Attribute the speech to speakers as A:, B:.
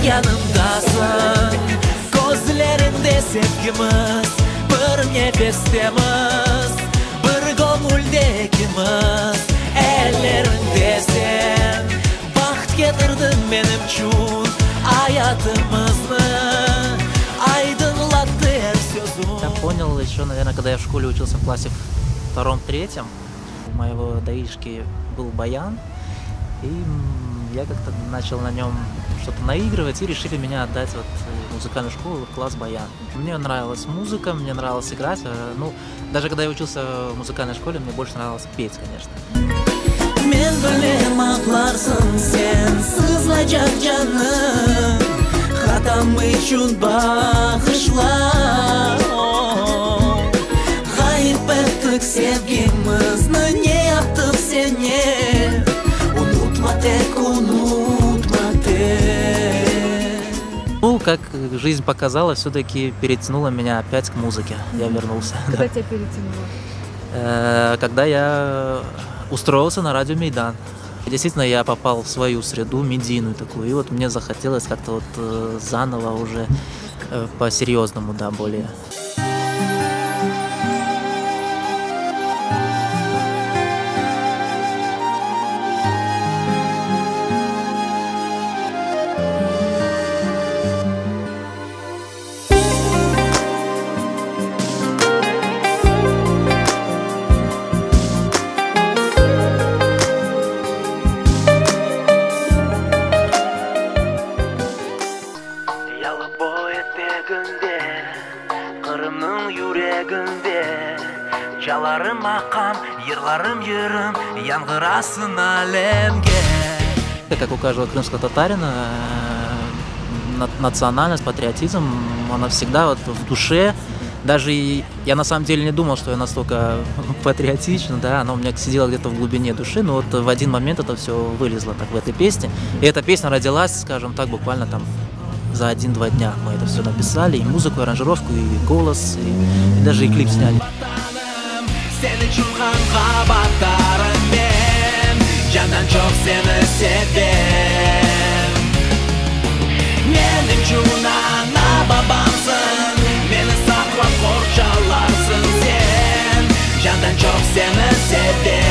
A: yanımdasın. Gözlerinde sevgimiz, bir nefestemiz, bir gönüldekimiz, ellerinde sen. Baxt getirdin benim için hayatımızı, aydınlattı her sözüm.
B: Я понял еще, наверное, когда я в школе учился в классе втором-третьем. У моего даишки был баян, и я как-то начал на нем что-то наигрывать, и решили меня отдать вот в музыкальную школу, в класс баян. Мне нравилась музыка, мне нравилось играть. Ну, даже когда я учился в музыкальной школе, мне больше нравилось петь, конечно.
A: Men bilem ağlarsın sen, sızlayacak canım. Hatam için bağışla. Kayıp ettik sevgimizni, ne yaptık seni? Unutma tek, unutma tek.
B: Ну, как жизнь показала, все-таки перетянула меня опять к музыке. Я вернулся.
C: Когда тебя перетянуло?
B: Когда я устроился на радио Мейдан. Действительно, я попал в свою среду, медийную такую, и вот мне захотелось как-то вот заново уже по-серьезному, да, более.
A: Kırımның yüreğinde Çalarım akam, yırlarım yırым Яңғырасың әлемге.
B: Как у каждого крымского татарина, национальность, патриотизм, она всегда вот в душе. Даже я на самом деле не думал, что я настолько патриотичен, да, оно у меня сидело где-то в глубине души, но вот в один момент это все вылезло так в этой песне. И эта песня родилась, скажем так, буквально там за 1-2 дня мы это все написали, и музыку, и аранжировку, и голос, и даже и клип сняли.
A: Sen için kanka batarım ben, candan çok seni sevdim. Benim için ana babamsın, beni saklap korçalarsın sen, candan çok seni sevdim.